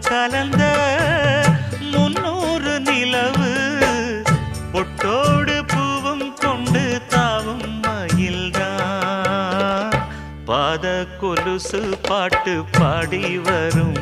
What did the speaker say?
கலந்த 300 நிலவு பொட்டோடு பூவும் கொண்டு தாவும் மயில்தான் பாத கொலுசு பாட்டு பாடி வரும்